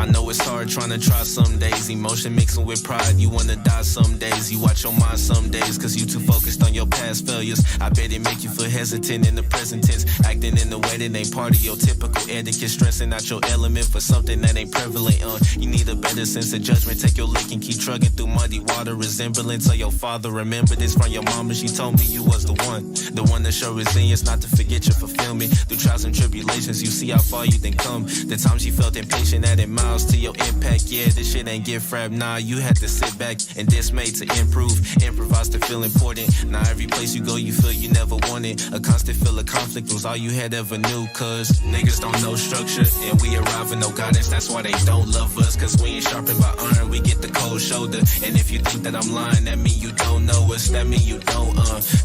I know it's hard trying to try some days. Emotion mixing with pride, you wanna die some days. You watch your mind some days, cause you too focused on your past failures. I bet it make you feel hesitant in the present tense, acting in a way that ain't part of your typical etiquette, stressing out your element for something that ain't prevalent. You need a better sense of judgment, take your lick and keep trucking through muddy water. Resemblance of your father, remember this from your mama, she told me you was the one that show resilience, not to forget your fulfillment. Through trials and tribulations, you see how far you then come. The times you felt impatient, added miles to your impact. Yeah, this shit ain't gift wrap, nah, you had to sit back and dismayed to improve, improvise to feel important. Now every place you go, you feel you never wanted. A constant feel of conflict was all you had ever knew, cause niggas don't know structure, and we arrive with no guidance, that's why they don't love us. Cause we ain't sharpened by iron, we get the cold shoulder. And if you think that I'm lying, that mean you don't know us, that mean you don't,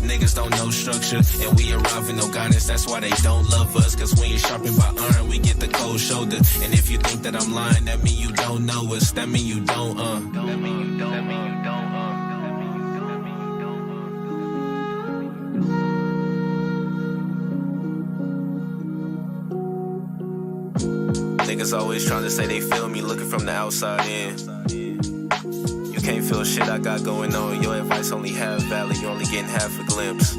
niggas don't know structure, and we arrive with no guidance, that's why they don't love us. Cause we ain't sharpened by iron, we get the cold shoulder. And if you think that I'm lying, that mean you don't know us, that mean you don't, that mean you don't, that mean you don't, Niggas always trying to say they feel me, looking from the outside in. You can't feel shit I got going on. Your advice only half valid, you only getting half a glimpse.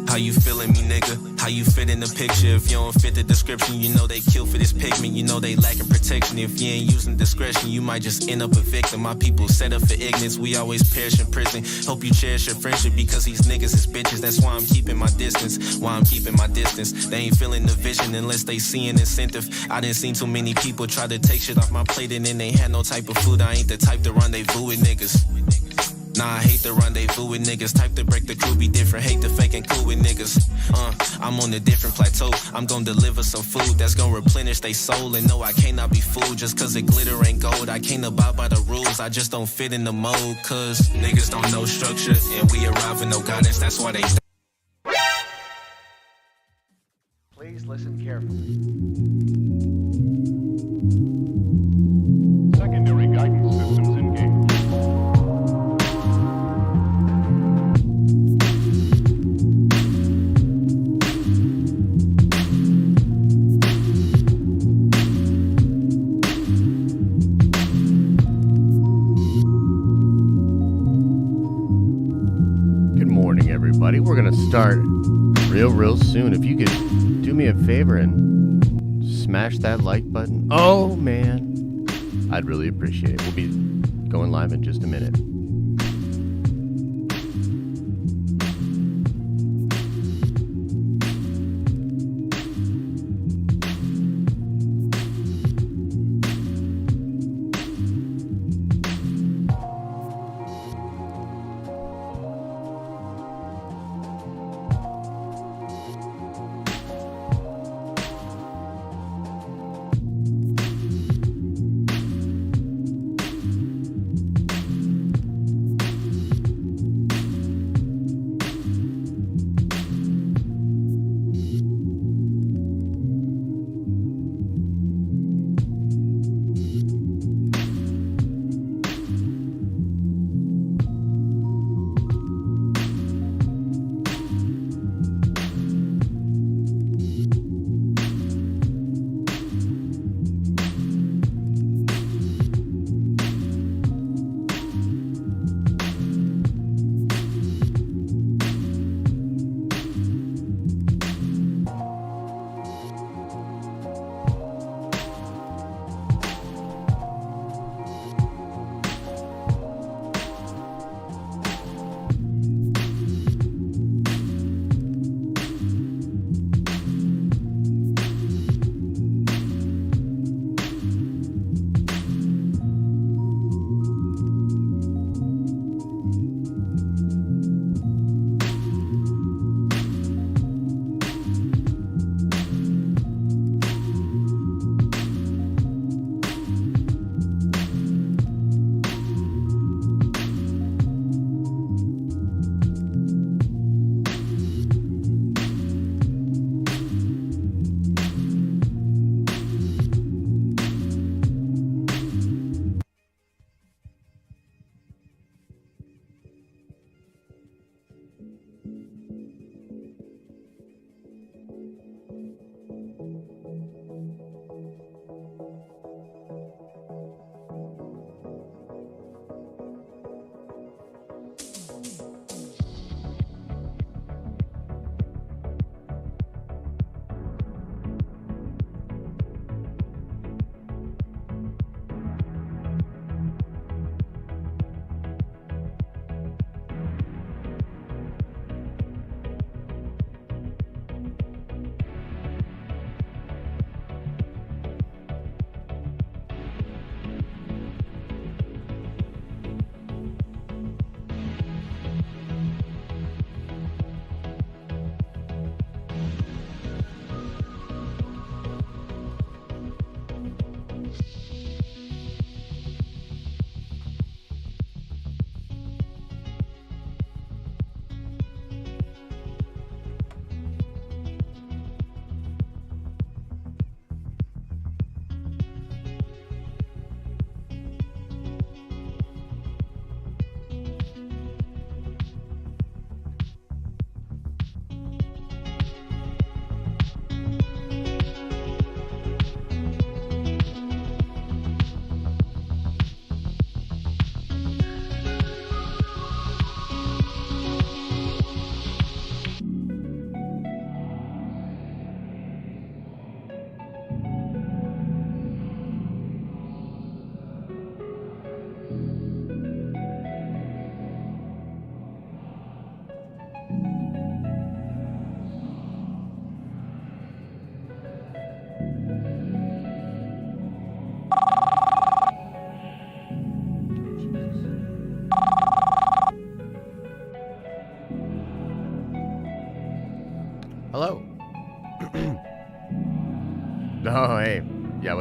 How you feeling me, nigga? How you fit in the picture? If you don't fit the description, you know they kill for this pigment. You know they lacking protection. If you ain't using discretion, you might just end up a victim. My people set up for ignorance, we always perish in prison. Hope you cherish your friendship, because these niggas is bitches. That's why I'm keeping my distance, They ain't feeling the vision unless they see an incentive. I done seen too many people try to take shit off my plate, and then they had no type of food. I ain't the type to rendezvous with niggas. Nah, I hate the rendezvous with niggas. Type to break the crew, be different. Hate the fake and cool with niggas. I'm on a different plateau. I'm gon' deliver some food that's gon' replenish they soul. And no, I cannot be fooled just cause it glitter ain't gold. I can't abide by the rules, I just don't fit in the mold. Cause niggas don't know structure, and we arrive with no guidance, that's why they... Please listen carefully. Secondary guidance systems engaged. We're going to start real soon. If you could do me a favor and smash that like button. Oh, man. I'd really appreciate it. We'll be going live in just a minute.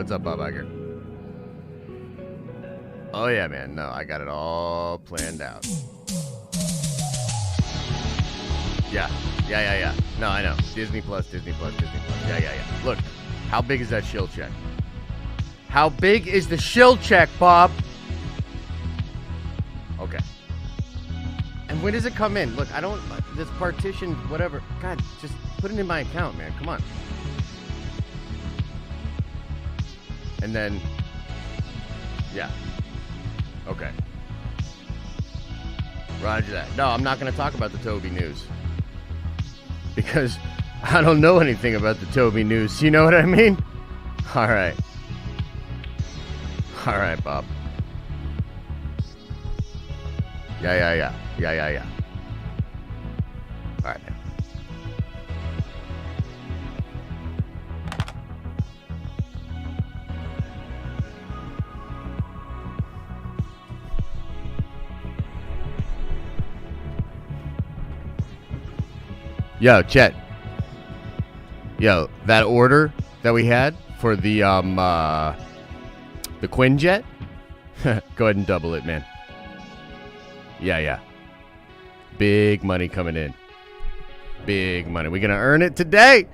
What's up, Bob Iger? Oh, yeah, man. No, I got it all planned out. Yeah. No, I know. Disney Plus. Yeah. Look, how big is that shill check? How big is the shill check, Bob? Okay. And when does it come in? Look, I don't... This partition, whatever. God, just put it in my account, man. Come on. And then... Yeah. Okay. Roger that. No, I'm not going to talk about the Toby news. Because I don't know anything about the Toby news. You know what I mean? All right. All right, Bob. Yeah. All right, man. Yo, Chet. Yo, that order that we had for the Quinjet? Go ahead and double it, man. Yeah. Big money coming in. Big money. We're gonna earn it today.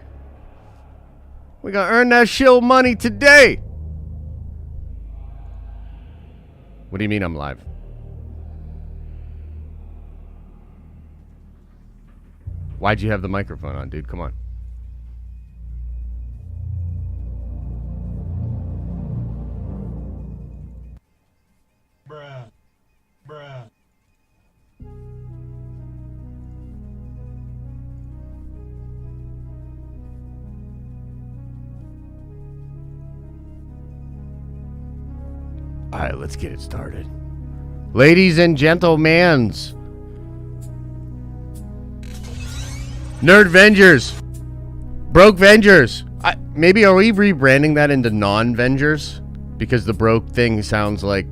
We're gonna earn that shill money today. What do you mean I'm live? Why'd you have the microphone on, dude? Come on. Bruh. All right, let's get it started. Ladies and gentlemen, Nerd Vengers, Broke Vengers. Maybe are we rebranding that into non-Vengers? Because the broke thing sounds like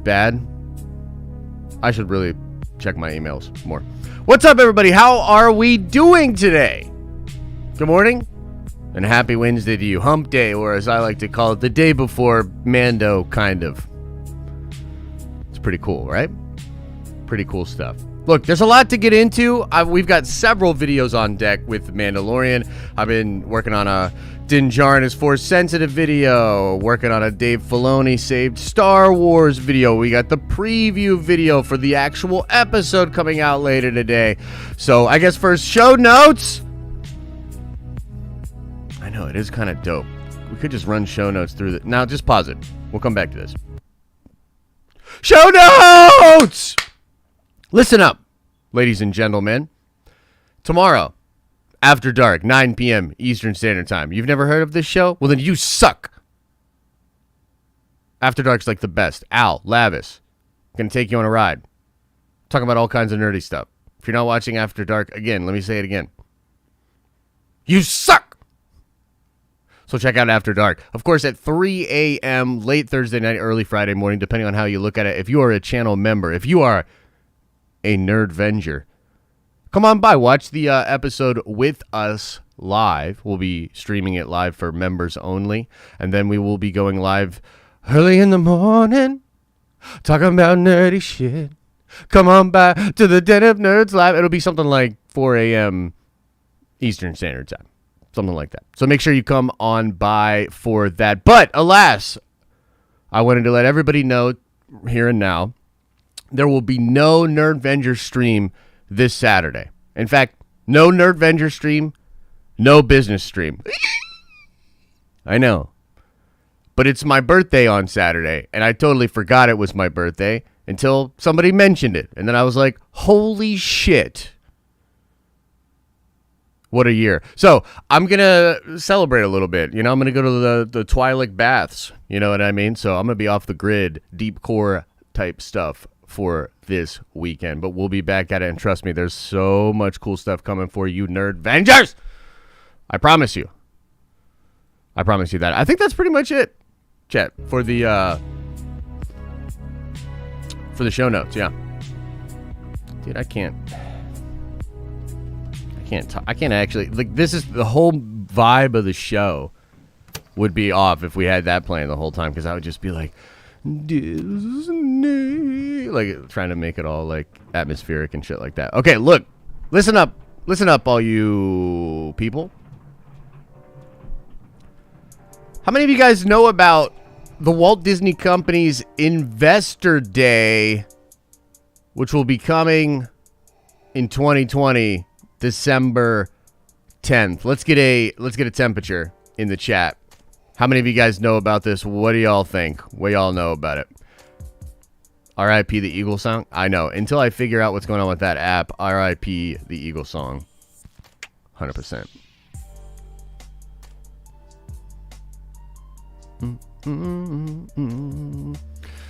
bad. I should really check my emails more. What's up, everybody? How are we doing today? Good morning and happy Wednesday to you. Hump day, or as I like to call it, the day before Mando, kind of. It's pretty cool, right? Pretty cool stuff. Look, there's a lot to get into. We've got several videos on deck with Mandalorian. I've been working on a Din Djarin is Force Sensitive video, working on a Dave Filoni Saved Star Wars video. We got the preview video for the actual episode coming out later today. So I guess first, show notes. I know, it is kind of dope. We could just run show notes through the... Now, just pause it. We'll come back to this. Show notes! Listen up, ladies and gentlemen. Tomorrow, after dark, 9 p.m. Eastern Standard Time. You've never heard of this show? Well, then you suck. After Dark's like the best. Al, Lavis, gonna take you on a ride. Talking about all kinds of nerdy stuff. If you're not watching After Dark, again, let me say it again. You suck! So check out After Dark. Of course, at 3 a.m., late Thursday night, early Friday morning, depending on how you look at it. If you are a channel member, if you are a Nerd Venger, come on by. Watch the episode with us live. We'll be streaming it live for members only. And then we will be going live early in the morning, talking about nerdy shit. Come on by to the Den of Nerds live. It'll be something like 4 a.m. Eastern Standard Time. Something like that. So make sure you come on by for that. But alas, I wanted to let everybody know here and now, there will be no Nerd Venger stream this Saturday. In fact, no Nerd Venger stream, no business stream. I know. But it's my birthday on Saturday, and I totally forgot it was my birthday until somebody mentioned it. And then I was like, holy shit. What a year. So I'm going to celebrate a little bit. You know, I'm going to go to the Twi'lek baths. You know what I mean? So I'm going to be off the grid, deep core type stuff for this weekend. But we'll be back at it. And trust me, there's so much cool stuff coming for you Nerd Vengers. I promise you. I promise you that. I think that's pretty much it, Chet, for the show notes. Yeah. Dude, I can't actually, like, this is the whole vibe of the show would be off if we had that playing the whole time, because I would just be like, Disney, like trying to make it all like atmospheric and shit like that. Okay, look, listen up, all you people. How many of you guys know about the Walt Disney Company's Investor Day, which will be coming in 2020, December 10th? Let's get a temperature in the chat. How many of you guys know about this? What do y'all think? What y'all know about it? R.I.P. the Eagle song? I know. Until I figure out what's going on with that app, R.I.P. the Eagle song. 100%.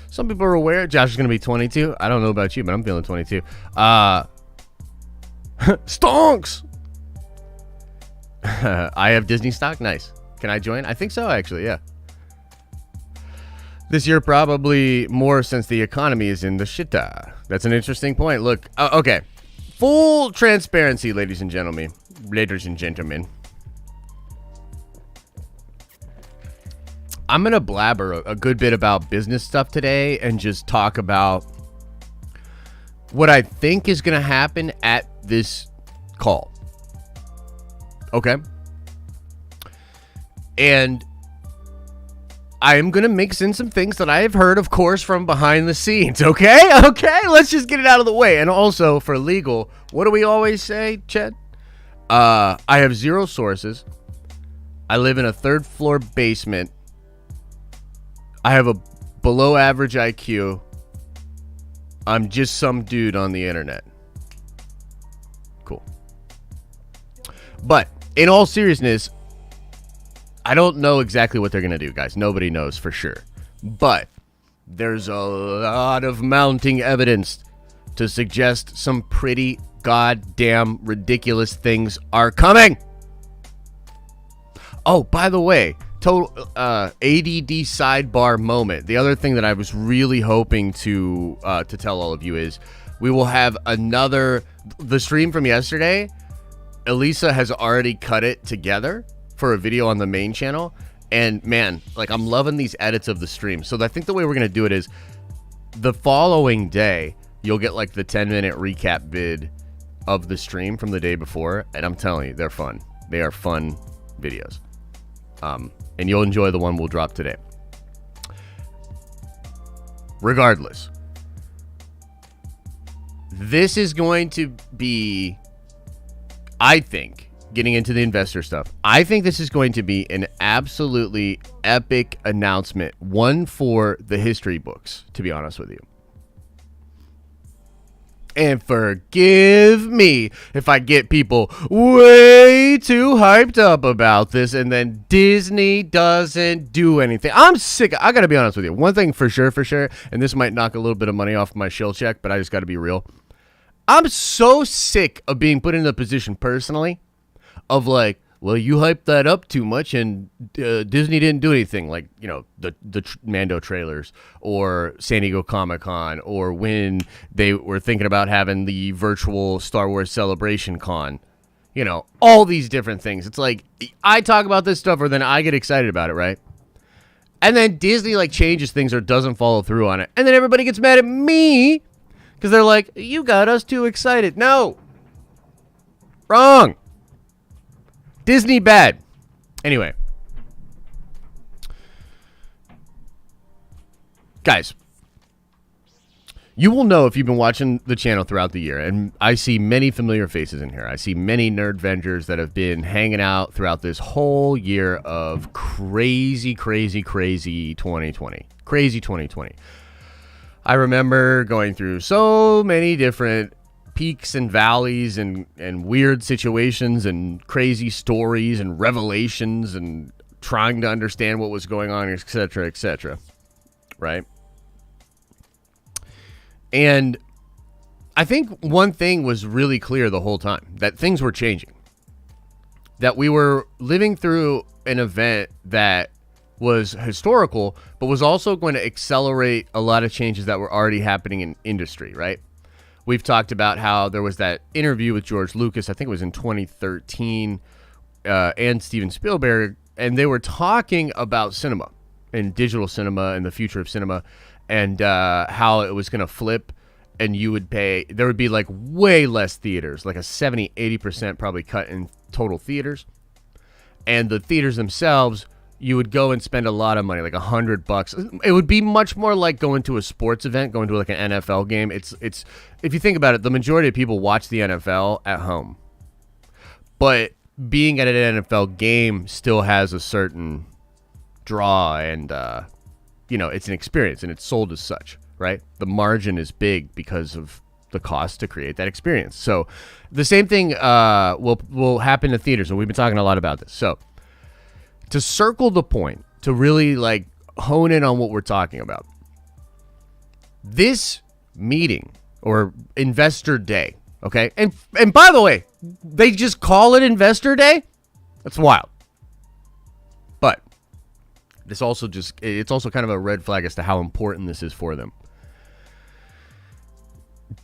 Some people are aware Josh is going to be 22. I don't know about you, but I'm feeling 22. Stonks! I have Disney stock. Nice. Can I join? I think so, actually, yeah. This year, probably more since the economy is in the shitta. That's an interesting point. Look, okay. Full transparency, ladies and gentlemen. I'm going to blabber a good bit about business stuff today and just talk about what I think is going to happen at this call. Okay? And I am going to mix in some things that I have heard, of course, from behind the scenes. Okay? Okay? Let's just get it out of the way. And also, for legal, what do we always say, Chet? I have zero sources. I live in a third-floor basement. I have a below-average IQ. I'm just some dude on the internet. Cool. But, in all seriousness, I don't know exactly what they're going to do, guys. Nobody knows for sure. But there's a lot of mounting evidence to suggest some pretty goddamn ridiculous things are coming. Oh, by the way, total ADD sidebar moment. The other thing that I was really hoping to tell all of you is we will have the stream from yesterday. Elisa has already cut it together for a video on the main channel, and man, like, I'm loving these edits of the stream. So I think the way we're gonna do it is the following day you'll get like the 10-minute recap vid of the stream from the day before, and I'm telling you, they're fun. They are fun videos, and you'll enjoy the one we'll drop today. Regardless, this is going to be, I think, getting into the investor stuff, I think this is going to be an absolutely epic announcement, one for the history books, to be honest with you. And forgive me if I get people way too hyped up about this and then Disney doesn't do anything. I'm sick. I got to be honest with you. One thing for sure, and this might knock a little bit of money off my shill check, but I just got to be real. I'm so sick of being put in a position personally of like, well, you hyped that up too much and Disney didn't do anything, like, you know, the Mando trailers or San Diego Comic-Con, or when they were thinking about having the virtual Star Wars Celebration Con, you know, all these different things. It's like, I talk about this stuff or then I get excited about it, right? And then Disney like changes things or doesn't follow through on it. And then everybody gets mad at me because they're like, you got us too excited. No. Wrong. Disney bad. Anyway. Guys, you will know if you've been watching the channel throughout the year, and I see many familiar faces in here. I see many nerd vengers that have been hanging out throughout this whole year of crazy 2020. Crazy 2020. I remember going through so many different peaks and valleys and weird situations and crazy stories and revelations and trying to understand what was going on, etc., right? And I think one thing was really clear the whole time, that things were changing. That we were living through an event that was historical, but was also going to accelerate a lot of changes that were already happening in industry, right? We've talked about how there was that interview with George Lucas, I think it was in 2013, and Steven Spielberg and they were talking about cinema and digital cinema and the future of cinema, and how it was going to flip, and you would pay. There would be like way less theaters, like a 70-80% probably cut in total theaters, and the theaters themselves, you would go and spend a lot of money, like $100. It would be much more like going to a sports event, going to like an NFL game. It's if you think about it, the majority of people watch the NFL at home, but being at an NFL game still has a certain draw, and it's an experience, and it's sold as such, right? The margin is big because of the cost to create that experience. So the same thing will happen to theaters, and we've been talking a lot about this. So to circle the point, to really like hone in on what we're talking about, this meeting or Investor Day, okay? And by the way, they just call it Investor Day? That's wild. But it's also kind of a red flag as to how important this is for them.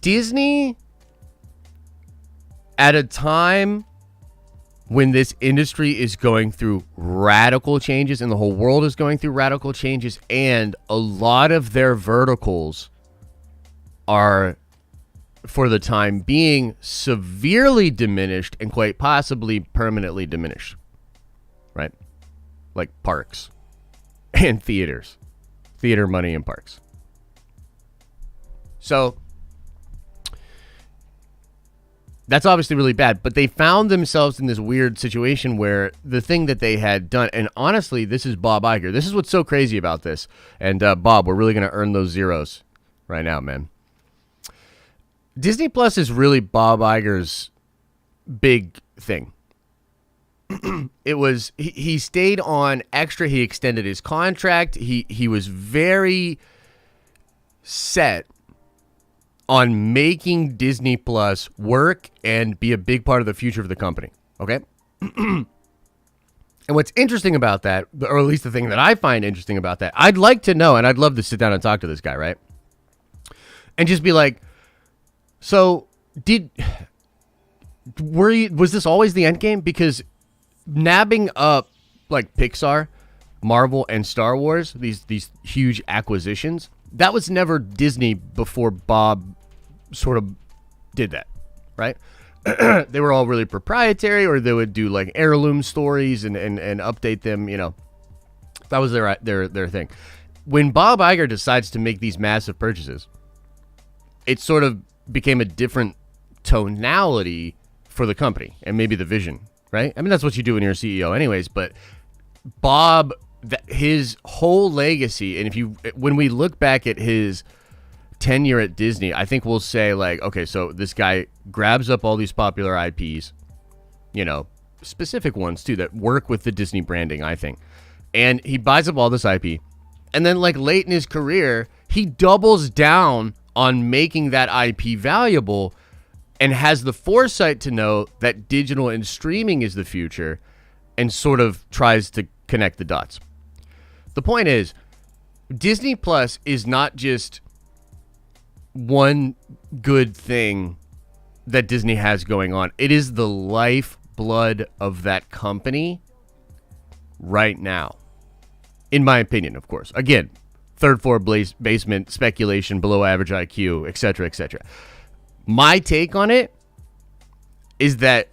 Disney, at a time when this industry is going through radical changes and the whole world is going through radical changes, and a lot of their verticals are, for the time being, severely diminished and quite possibly permanently diminished, right? Like parks and theaters, theater money and parks. So that's obviously really bad, but they found themselves in this weird situation where the thing that they had done, and honestly, this is Bob Iger. This is what's so crazy about this. And Bob, we're really going to earn those zeros right now, man. Disney Plus is really Bob Iger's big thing. It was, he stayed on extra. He extended his contract. He was very set on making Disney Plus work and be a big part of the future of the company. Okay. And what's interesting about that, or at least the thing that I find interesting about that, I'd like to know, and I'd love to sit down and talk to this guy, right? And just be like, so was this always the end game? Because nabbing up like Pixar, Marvel, and Star Wars, these huge acquisitions, that was never Disney before Bob sort of did that, right? They were all really proprietary, or they would do like heirloom stories and update them, that was their thing. When Bob Iger decides to make these massive purchases, it sort of became a different tonality for the company and maybe the vision, right? I mean, that's what you do when you're a CEO anyways, but Bob, his whole legacy, and when we look back at his tenure at Disney, I think we'll say like, okay, so this guy grabs up all these popular IPs, specific ones too, that work with the Disney branding, I think. And he buys up all this IP. And then like late in his career, he doubles down on making that IP valuable and has the foresight to know that digital and streaming is the future and sort of tries to connect the dots. The point is, Disney Plus is not just one good thing that Disney has going on. It is the lifeblood of that company right now. In my opinion, of course. Again, third floor basement, speculation, below average IQ, etc., etc. My take on it is that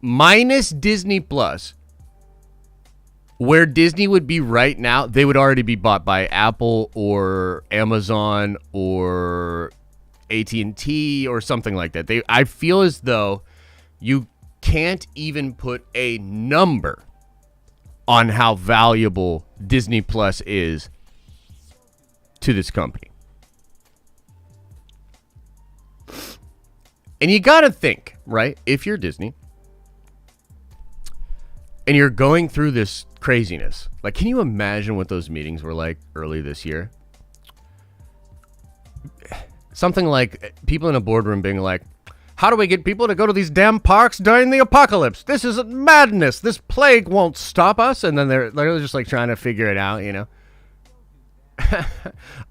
minus Disney Plus, where Disney would be right now, they would already be bought by Apple or Amazon or AT&T or something like that. I feel as though you can't even put a number on how valuable Disney Plus is to this company. And you got to think, right? If you're Disney and you're going through this craziness, like, can you imagine what those meetings were like early this year? Something like people in a boardroom being like, how do we get people to go to these damn parks during the apocalypse? This is madness. This plague won't stop us. And then they're just like trying to figure it out,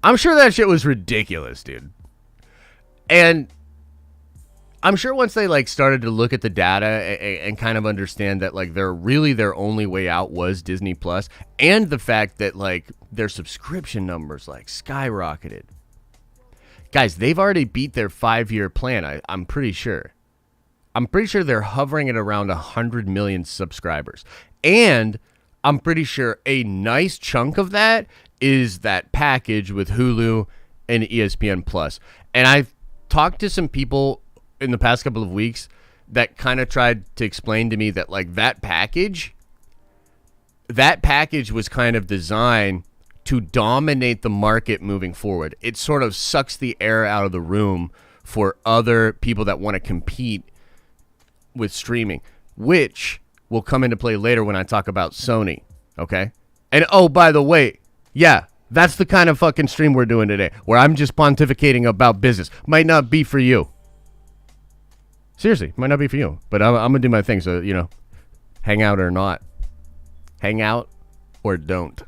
I'm sure that shit was ridiculous, dude. And I'm sure once they like started to look at the data and kind of understand that like their only way out was Disney Plus, and the fact that like their subscription numbers like skyrocketed. Guys, they've already beat their 5-year plan. I'm pretty sure. I'm pretty sure they're hovering at around 100 million subscribers. And I'm pretty sure a nice chunk of that is that package with Hulu and ESPN Plus. And I've talked to some people in the past couple of weeks that kind of tried to explain to me that like that package was kind of designed to dominate the market moving forward. It sort of sucks the air out of the room for other people that want to compete with streaming, which will come into play later when I talk about Sony, okay? And oh, by the way, yeah, that's the kind of fucking stream we're doing today, where I'm just pontificating about business. Might not be for you. Seriously, might not be for you, but I'm going to do my thing, so, you know, hang out or not. Hang out or don't.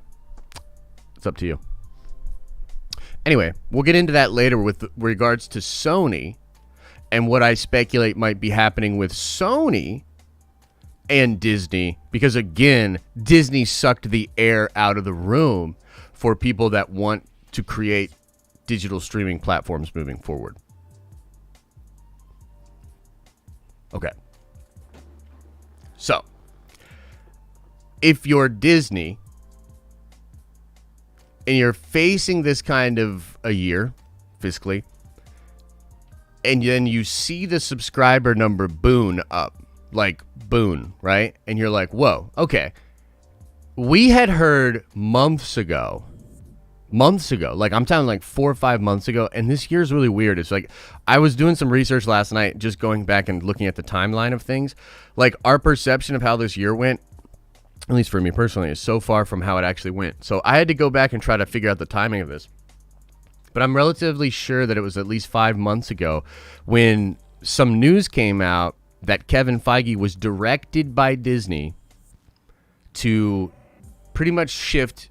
It's up to you. Anyway, we'll get into that later with regards to Sony and what I speculate might be happening with Sony and Disney, because again, Disney sucked the air out of the room for people that want to create digital streaming platforms moving forward. Okay. So, if you're Disney and you're facing this kind of a year, fiscally, and then you see the subscriber number boon up, like boon, right? And you're like, whoa, okay. We had heard months ago, like I'm talking like 4 or 5 months ago, and this year's really weird. It's like, I was doing some research last night, just going back and looking at the timeline of things. Like our perception of how this year went, at least for me personally, is so far from how it actually went. So I had to go back and try to figure out the timing of this. But I'm relatively sure that it was at least 5 months ago when some news came out that Kevin Feige was directed by Disney to pretty much shift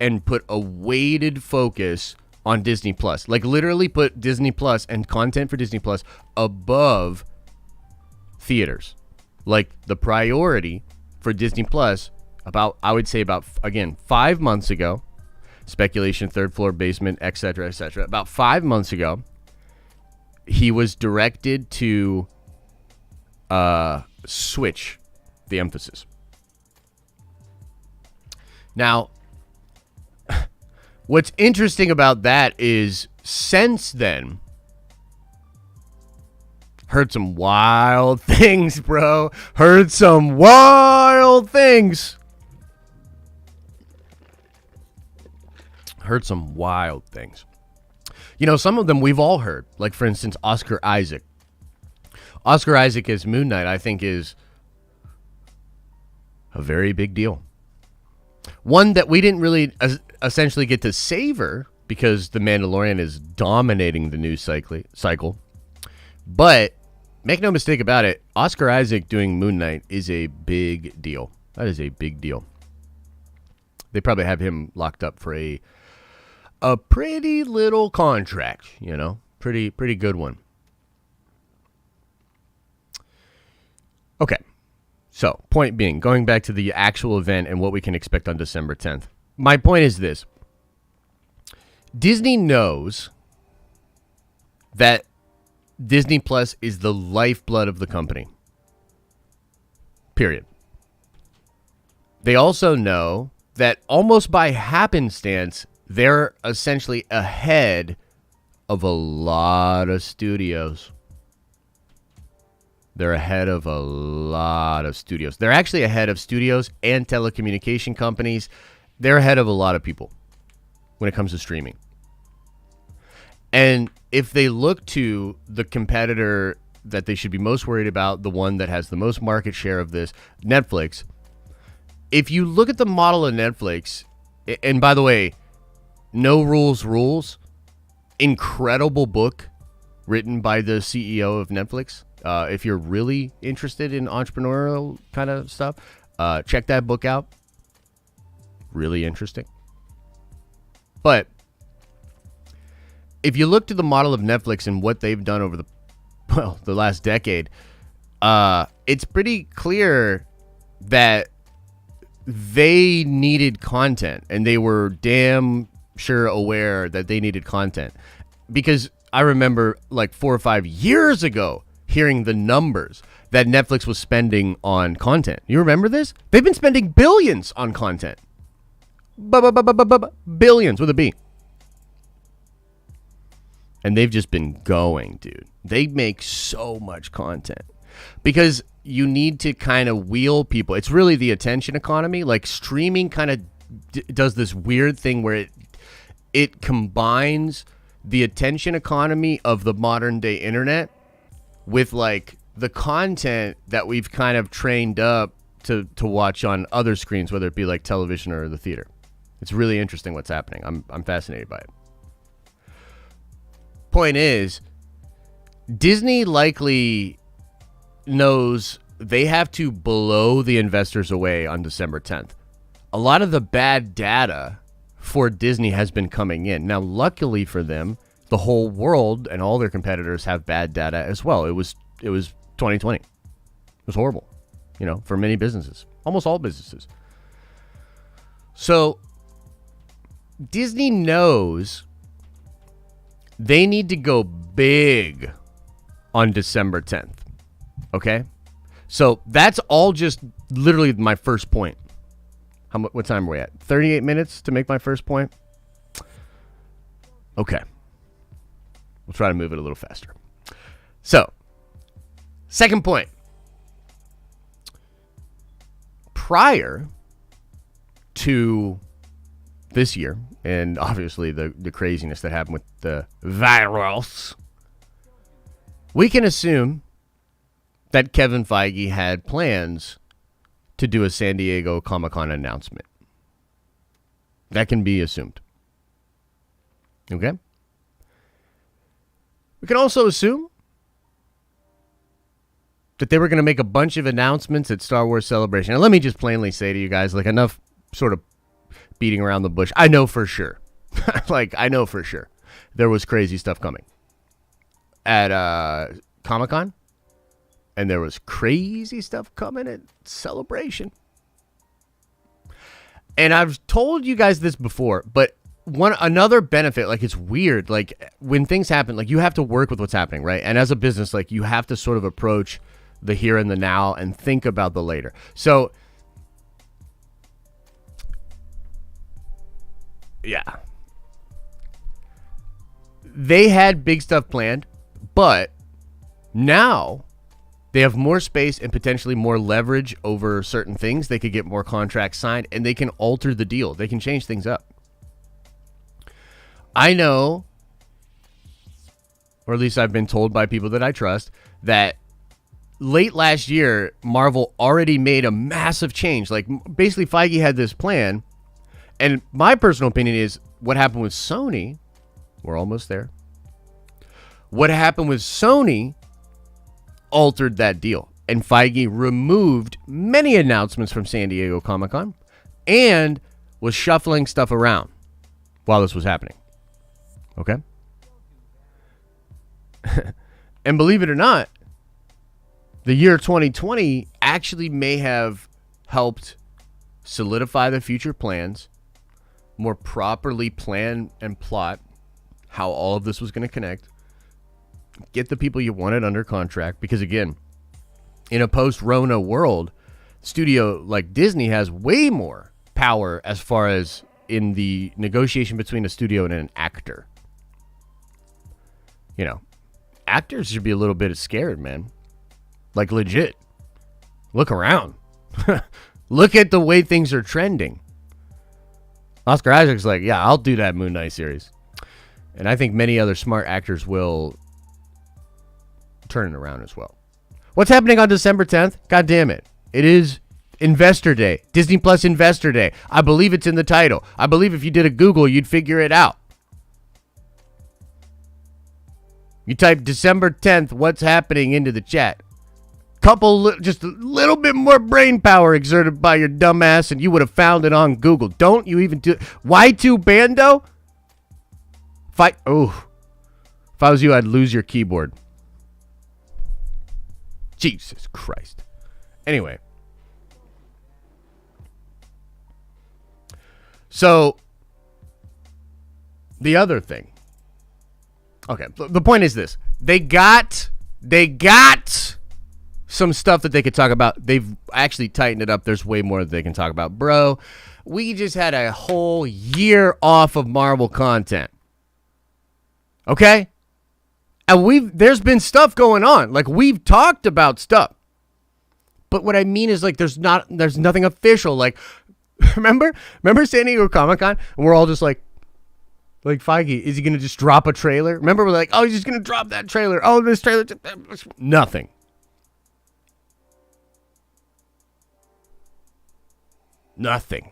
and put a weighted focus on Disney Plus. Like literally put Disney Plus and content for Disney Plus above theaters. Like the priority for Disney Plus I would say about, again, 5 months ago, speculation, third floor basement, etc., etc. About 5 months ago, he was directed to switch the emphasis. Now, what's interesting about that is since then, heard some wild things, bro. Heard some wild things. Heard some wild things. You know, some of them we've all heard. Like, for instance, Oscar Isaac. Oscar Isaac as Moon Knight, I think, is a very big deal. One that we didn't really essentially get to savor because The Mandalorian is dominating the news cycle. But make no mistake about it, Oscar Isaac doing Moon Knight is a big deal. That is a big deal. They probably have him locked up for a pretty little contract, you know, pretty good one. Okay, so point being, going back to the actual event and what we can expect on December 10th. My point is this. Disney knows that Disney Plus is the lifeblood of the company. Period. They also know that almost by happenstance, they're essentially ahead of a lot of studios. They're ahead of a lot of studios. They're actually ahead of studios and telecommunication companies. They're ahead of a lot of people when it comes to streaming. And if they look to the competitor that they should be most worried about, the one that has the most market share of this, Netflix, if you look at the model of Netflix, and by the way, No Rules, incredible book written by the CEO of Netflix. If you're really interested in entrepreneurial kind of stuff, check that book out. Really interesting. But if you look to the model of Netflix and what they've done over the well, the last decade, it's pretty clear that they needed content, and they were damn sure aware that they needed content. Because I remember like 4 or 5 years ago hearing the numbers that Netflix was spending on content. You remember this? They've been spending billions on content. Billions with a B. And they've just been going, dude. They make so much content because you need to kind of wheel people. It's really the attention economy. Like streaming kind of does this weird thing where it combines the attention economy of the modern day internet with like the content that we've kind of trained up to watch on other screens, whether it be like television or the theater. It's really interesting what's happening. I'm fascinated by it. Point is, Disney likely knows they have to blow the investors away on December 10th. A lot of the bad data for Disney has been coming in. Now, luckily for them, the whole world and all their competitors have bad data as well. It was 2020. It was horrible, for many businesses, almost all businesses. So Disney knows they need to go big on December 10th. Okay? So that's all just literally my first point. What time are we at? 38 minutes to make my first point? Okay. We'll try to move it a little faster. So, second point. Prior to this year, and obviously the craziness that happened with the virus, we can assume that Kevin Feige had plans to do a San Diego Comic-Con announcement. That can be assumed. Okay? We can also assume that they were going to make a bunch of announcements at Star Wars Celebration. And let me just plainly say to you guys, like, enough sort of beating around the bush. I know for sure. I know for sure. There was crazy stuff coming at Comic-Con. And there was crazy stuff coming at Celebration. And I've told you guys this before, but another benefit, like, it's weird, like, when things happen, like, you have to work with what's happening, right? And as a business, like, you have to sort of approach the here and the now and think about the later. So, yeah. They had big stuff planned, but now they have more space and potentially more leverage over certain things. They could get more contracts signed, and they can alter the deal. They can change things up. I know, or at least I've been told by people that I trust, that late last year, Marvel already made a massive change. Like, basically, Feige had this plan, and my personal opinion is what happened with Sony, we're almost there. What happened with Sony altered that deal, and Feige removed many announcements from San Diego Comic-Con and was shuffling stuff around while this was happening. Okay? And believe it or not, the year 2020 actually may have helped solidify the future plans, more properly plan and plot how all of this was going to connect, get the people you wanted under contract, because again, in a post-Rona world, studio like Disney has way more power as far as in the negotiation between a studio and an actor. Actors should be a little bit scared, man. Like, legit. Look around. Look at the way things are trending. Oscar Isaac's like, yeah, I'll do that Moon Knight series. And I think many other smart actors will turn it around as well. What's happening on December 10th? God damn it. It is Investor Day. Disney Plus Investor Day. I believe it's in the title. I believe if you did a Google, you'd figure it out. You type December 10th, what's happening into the chat. Just a little bit more brain power exerted by your dumb ass, and you would have found it on Google. Don't you even do Y2 Bando? If I was you, I'd lose your keyboard. Jesus Christ. Anyway. So, the other thing. Okay, the point is this. They got some stuff that they could talk about. They've actually tightened it up. There's way more that they can talk about. Bro, we just had a whole year off of Marvel content. Okay? And there's been stuff going on. Like, we've talked about stuff. But what I mean is, like, there's nothing official. Like, remember San Diego Comic-Con? And we're all just like Feige, is he going to just drop a trailer? Remember, we're like, oh, he's just going to drop that trailer. Oh, this trailer. Nothing. Nothing.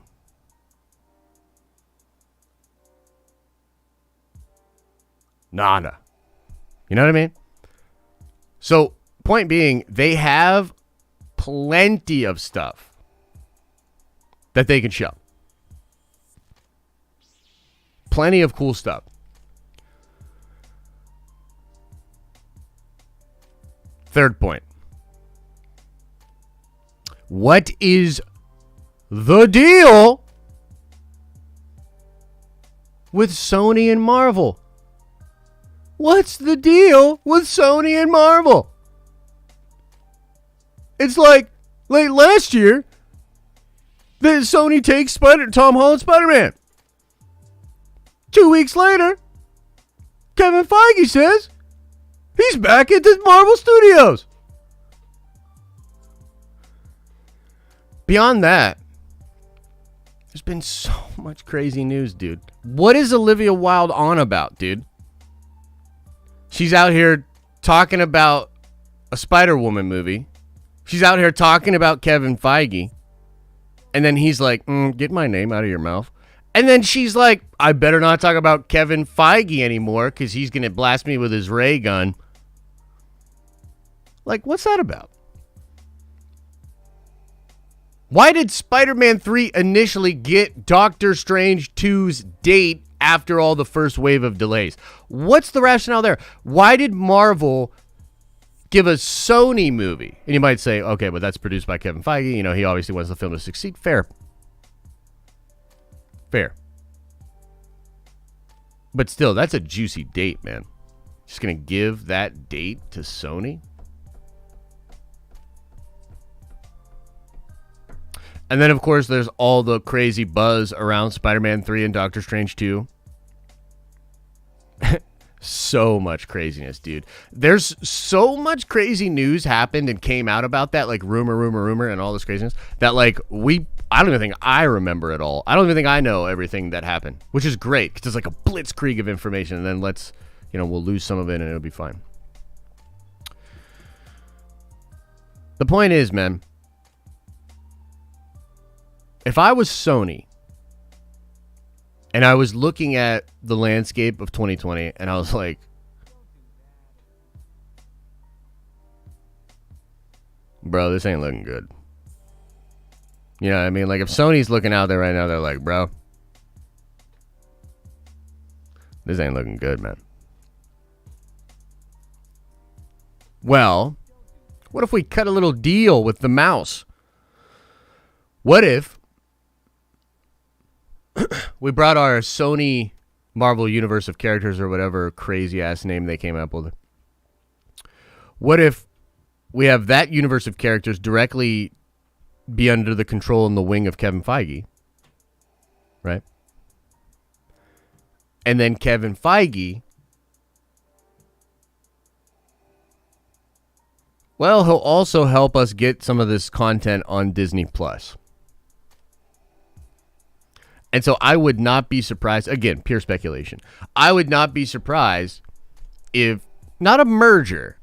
Nada. You know what I mean? So, point being, they have plenty of stuff that they can show. Plenty of cool stuff. Third point. What is the deal with Sony and Marvel? What's the deal with Sony and Marvel? It's like late last year that Sony takes Tom Holland Spider-Man. 2 weeks later, Kevin Feige says he's back at the Marvel Studios. Beyond that, there's been so much crazy news, dude. What is Olivia Wilde on about, dude? She's out here talking about a Spider-Woman movie. She's out here talking about Kevin Feige. And then he's like, get my name out of your mouth. And then she's like, I better not talk about Kevin Feige anymore because he's going to blast me with his ray gun. Like, what's that about? Why did Spider-Man 3 initially get Doctor Strange 2's date after all the first wave of delays? What's the rationale there? Why did Marvel give a Sony movie? And you might say, okay, but that's produced by Kevin Feige. You know, he obviously wants the film to succeed. Fair. But still, that's a juicy date, man. Just going to give that date to Sony? And then, of course, there's all the crazy buzz around Spider-Man 3 and Doctor Strange 2. So much craziness, dude. There's so much crazy news happened and came out about that, like rumor, and all this craziness, that, like, I don't even think I remember it all. I don't even think I know everything that happened, which is great, because it's like a blitzkrieg of information, and then we'll lose some of it, and it'll be fine. The point is, man, if I was Sony, and I was looking at the landscape of 2020, and I was like, bro, this ain't looking good. You know what I mean? Like, if Sony's looking out there right now, they're like, bro, this ain't looking good, man. Well, what if we cut a little deal with the mouse? What if we brought our Sony Marvel universe of characters, or whatever crazy ass name they came up with? What if we have that universe of characters directly be under the control and the wing of Kevin Feige, right? And then Kevin Feige, well, he'll also help us get some of this content on Disney Plus. And so I would not be surprised, again, pure speculation, I would not be surprised if, not a merger,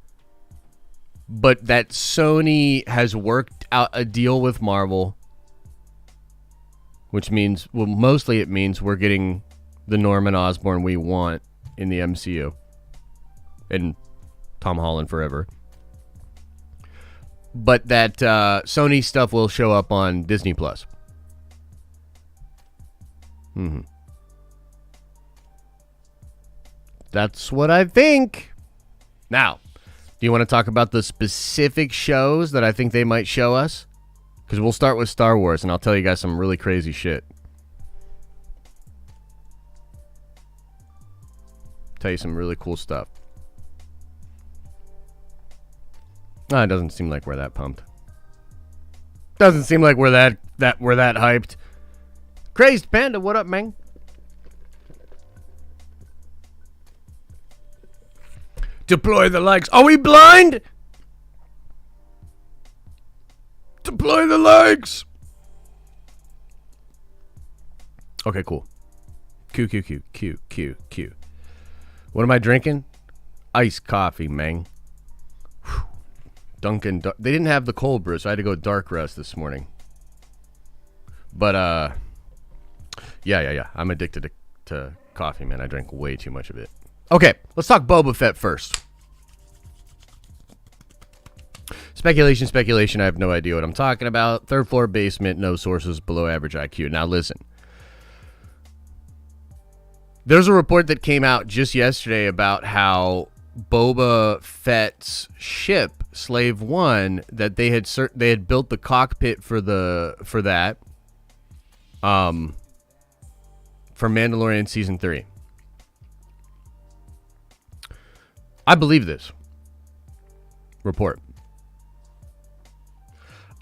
but that Sony has worked out a deal with Marvel, which means, well, mostly it means we're getting the Norman Osborn we want in the MCU, and Tom Holland forever. But that Sony stuff will show up on Disney Plus. That's what I think. Now, Do you want to talk about the specific shows that I think they might show us? Because we'll start with Star Wars, and I'll tell you guys some really crazy shit. Tell you some really cool stuff. It doesn't seem like we're that pumped. Doesn't seem like we're that hyped. Crazed Panda, what up, man? Deploy the likes. Are we blind? Deploy the likes. Okay, cool. Q. What am I drinking? Iced coffee, man. Whew. Dunkin'. They didn't have the cold brew, so I had to go dark roast this morning. But, yeah. I'm addicted to coffee, man. I drink way too much of it. Okay, let's talk Boba Fett first. Speculation. I have no idea what I'm talking about. Third floor basement, no sources, below average IQ. Now, listen. There's a report that came out just yesterday about how Boba Fett's ship, Slave One, that they had built the cockpit for that, for Mandalorian season 3. I believe this report.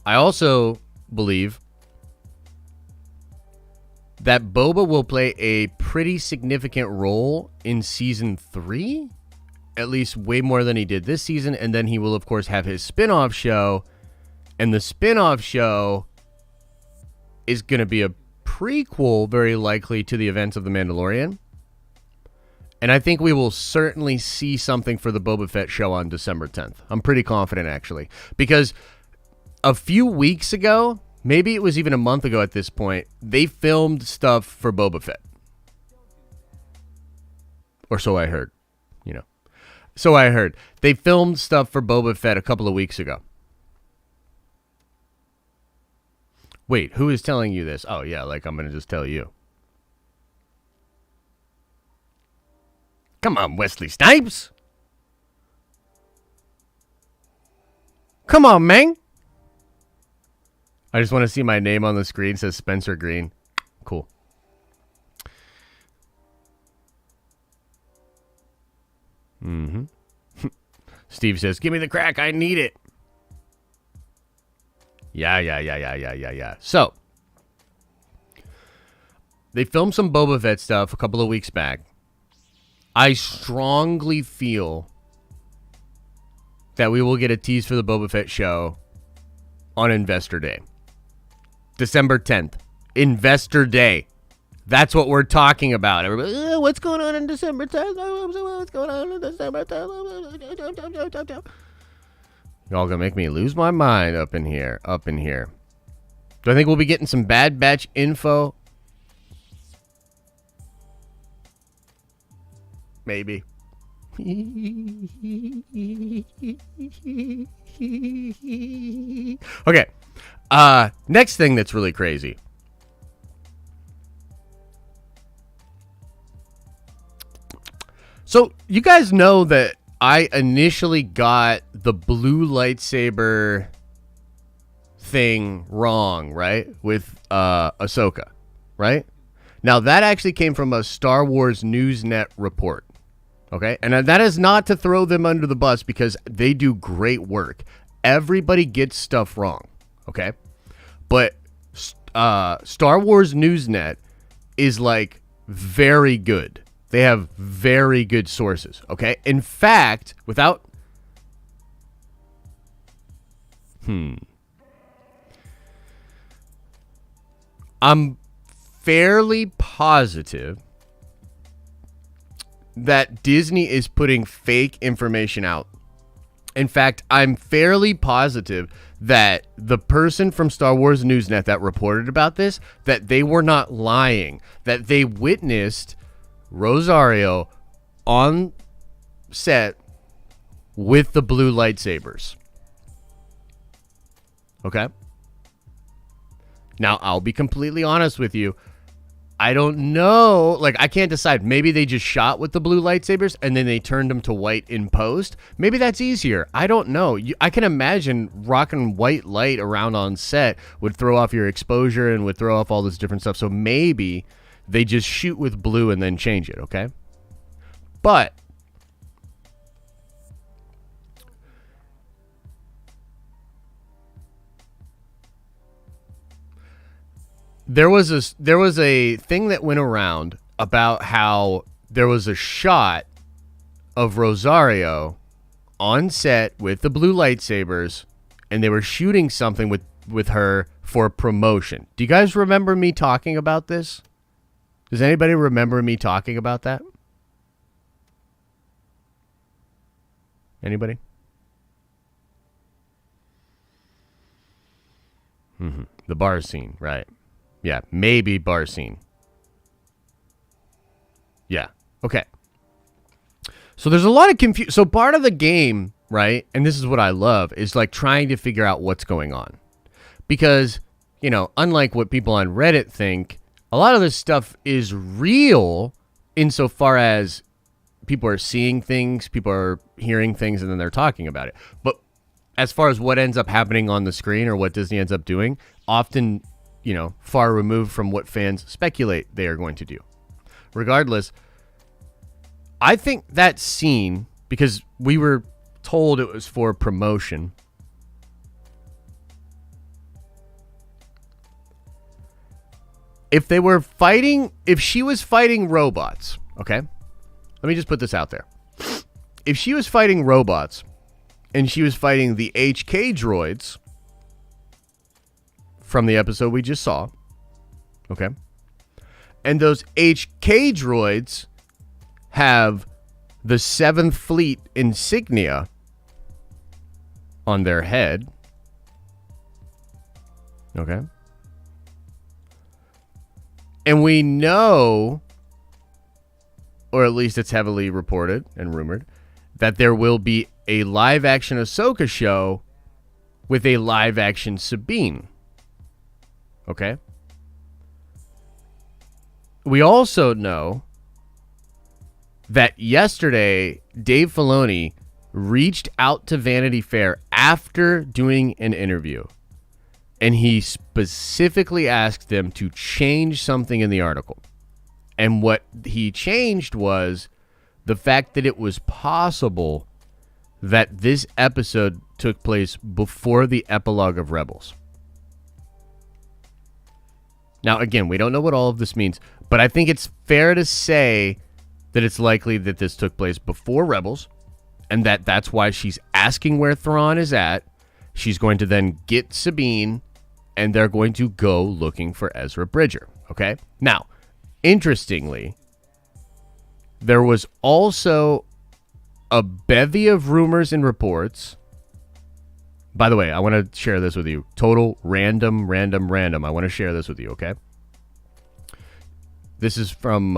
I also believe that Boba will play a pretty significant role in season 3, at least way more than he did this season, and then he will, of course, have his spin-off show, and the spin-off show is going to be a prequel, very likely, to the events of The Mandalorian. And I think we will certainly see something for the Boba Fett show on December 10th. I'm pretty confident, actually. Because a few weeks ago, maybe it was even a month ago at this point, they filmed stuff for Boba Fett. Or so I heard, So I heard. They filmed stuff for Boba Fett a couple of weeks ago. Wait, who is telling you this? Oh, yeah, I'm going to just tell you. Come on, Wesley Snipes. Come on, man. I just want to see my name on the screen. It says Spencer Green. Cool. Steve says, give me the crack. I need it. Yeah. So, they filmed some Boba Fett stuff a couple of weeks back. I strongly feel that we will get a tease for the Boba Fett show on Investor Day. December 10th. Investor Day. That's what we're talking about. Everybody, what's going on in December 10th? What's going on in December 10th? Y'all gonna make me lose my mind up in here. Do I think we'll be getting some Bad Batch info? Maybe. Okay. Next thing that's really crazy. So, you guys know that I initially got the blue lightsaber thing wrong, right? With Ahsoka, right? Now, that actually came from a Star Wars Newsnet report. Okay, and that is not to throw them under the bus because they do great work. Everybody gets stuff wrong, okay? But Star Wars Newsnet is very good. They have very good sources, okay? In fact, I'm fairly positive that Disney is putting fake information out. In fact, I'm fairly positive that the person from Star Wars Newsnet that reported about this, that they were not lying, that they witnessed Rosario on set with the blue lightsabers. Okay? Now, I'll be completely honest with you. I don't know. Like, I can't decide. Maybe they just shot with the blue lightsabers and then they turned them to white in post. Maybe that's easier. I don't know. I can imagine rocking white light around on set would throw off your exposure and would throw off all this different stuff. So maybe they just shoot with blue and then change it, okay? But there was a thing that went around about how there was a shot of Rosario on set with the blue lightsabers, and they were shooting something with her for promotion. Do you guys remember me talking about this? Does anybody remember me talking about that? Anybody? The bar scene, right? Yeah, maybe bar scene. Yeah, okay. So there's a lot of confusion. So part of the game, right, and this is what I love, is like trying to figure out what's going on. Because, you know, unlike what people on Reddit think, a lot of this stuff is real insofar as people are seeing things, people are hearing things, and then they're talking about it. But as far as what ends up happening on the screen or what Disney ends up doing, often, you know, far removed from what fans speculate they are going to do. Regardless, I think that scene, because we were told it was for promotion, if she was fighting robots, okay? Let me just put this out there. If she was fighting robots and she was fighting the HK droids from the episode we just saw, okay? And those HK droids have the 7th Fleet insignia on their head, okay? And we know, or at least it's heavily reported and rumored, that there will be a live-action Ahsoka show with a live-action Sabine. Okay? We also know that yesterday, Dave Filoni reached out to Vanity Fair after doing an interview, and he specifically asked them to change something in the article. And what he changed was the fact that it was possible that this episode took place before the epilogue of Rebels. Now, again, we don't know what all of this means, but I think it's fair to say that it's likely that this took place before Rebels, and that's why she's asking where Thrawn is at. She's going to then get Sabine, and they're going to go looking for Ezra Bridger, okay? Now, interestingly, there was also a bevy of rumors and reports. By the way, I want to share this with you. Total random. I want to share this with you, okay? This is from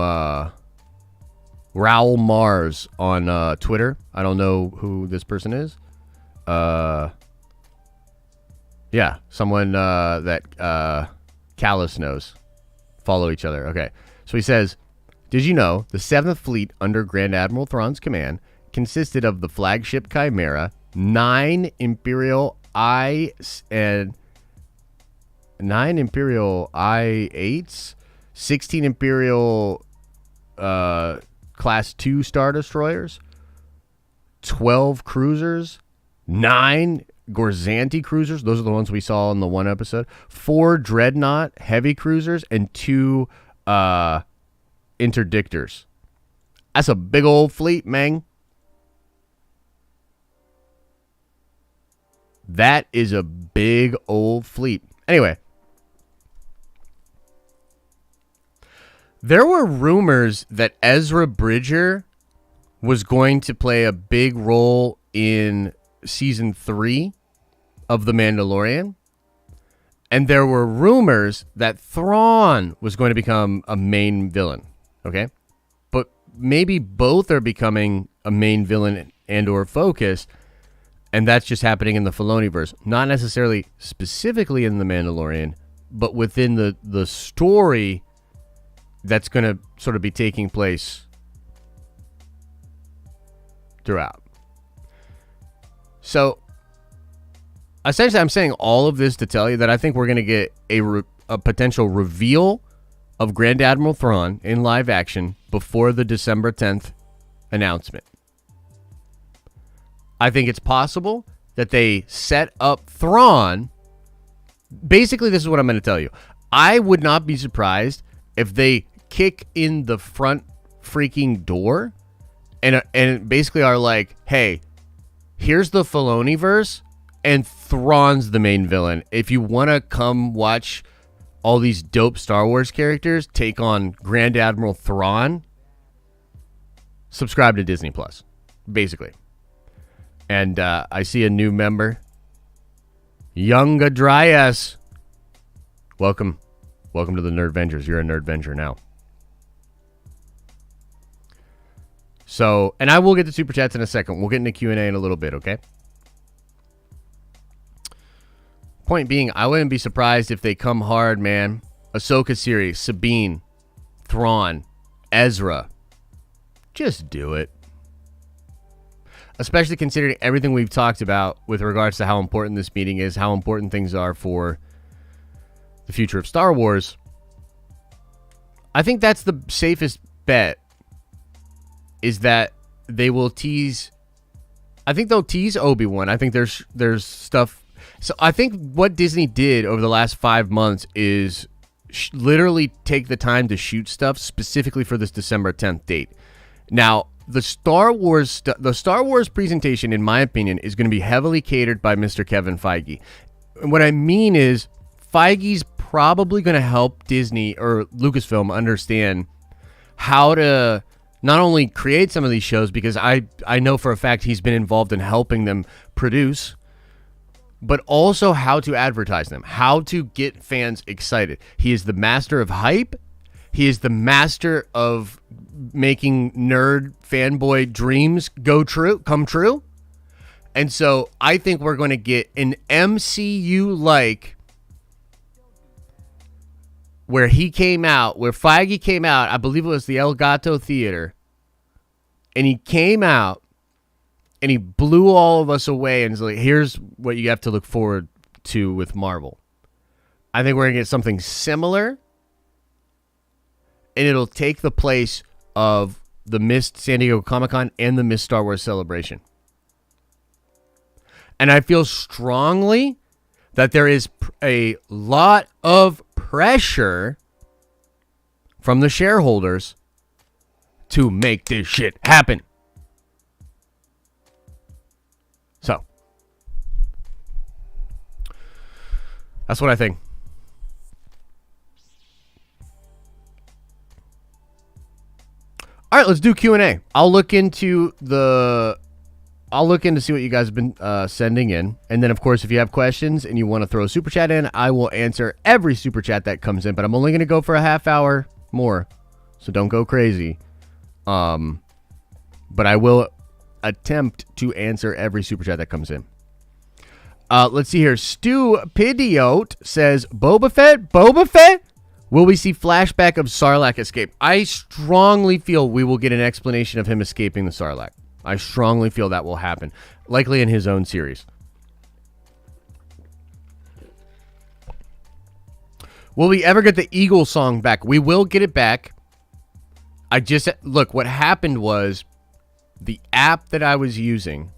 Raoul Mars on Twitter. I don't know who this person is. Yeah, someone that Callus knows. Follow each other. Okay. So he says, did you know the 7th Fleet under Grand Admiral Thrawn's command consisted of the flagship Chimera, 9 Imperial I-8s, 16 Imperial Class 2 Star Destroyers, 12 cruisers, 9 Gorzanti cruisers. Those are the ones we saw in the one episode. 4 Dreadnought heavy cruisers and 2 interdictors. That's a big old fleet, man. That is a big old fleet. Anyway, there were rumors that Ezra Bridger was going to play a big role in season 3 of The Mandalorian. And there were rumors that Thrawn was going to become a main villain. Okay? But maybe both are becoming a main villain and or focus. And that's just happening in the Filoniverse. Not necessarily specifically in The Mandalorian, but within the story that's going to sort of be taking place throughout. So, essentially, I'm saying all of this to tell you that I think we're going to get a potential reveal of Grand Admiral Thrawn in live action before the December 10th announcement. I think it's possible that they set up Thrawn. Basically, this is what I'm going to tell you. I would not be surprised if they kick in the front freaking door and basically are like, hey, here's the Filoni-verse, and Thrawn's the main villain. If you want to come watch all these dope Star Wars characters take on Grand Admiral Thrawn, subscribe to Disney Plus, basically. And I see a new member, Younga Dryas. Welcome to the Nerdvengers. You're a Nerdvenger now. So, and I will get to Super Chats in a second. We'll get into Q&A in a little bit, okay? Point being, I wouldn't be surprised if they come hard, man. Ahsoka series, Sabine, Thrawn, Ezra. Just do it. Especially considering everything we've talked about with regards to how important this meeting is, how important things are for the future of Star Wars. I think that's the safest bet, is that they will tease. I think they'll tease Obi-Wan. I think there's stuff. So I think what Disney did over the last 5 months is literally take the time to shoot stuff specifically for this December 10th date. Now, the Star Wars presentation, in my opinion, is going to be heavily catered by Mr. Kevin Feige. And what I mean is, Feige's probably going to help Disney or Lucasfilm understand how to not only create some of these shows, because I know for a fact he's been involved in helping them produce, but also how to advertise them, how to get fans excited. He is the master of hype. He is the master of making nerd fanboy dreams come true. And so I think we're going to get an MCU-like, where Feige came out, I believe it was the El Gato Theater, and he came out and he blew all of us away and was like, here's what you have to look forward to with Marvel. I think we're going to get something similar, and it'll take the place of the missed San Diego Comic-Con and the missed Star Wars Celebration. And I feel strongly that there is a lot of pressure from the shareholders to make this shit happen. So, that's what I think. All right, let's do Q&A. I'll look into see what you guys have been sending in. And then, of course, if you have questions and you want to throw a super chat in, I will answer every super chat that comes in. But I'm only going to go for a half hour more, so don't go crazy. But I will attempt to answer every super chat that comes in. Let's see here. Stu Pidiote says, Boba Fett? Will we see flashback of Sarlacc escape? I strongly feel we will get an explanation of him escaping the Sarlacc. I strongly feel that will happen. Likely in his own series. Will we ever get the Eagle song back? We will get it back. Look, what happened was the app that I was using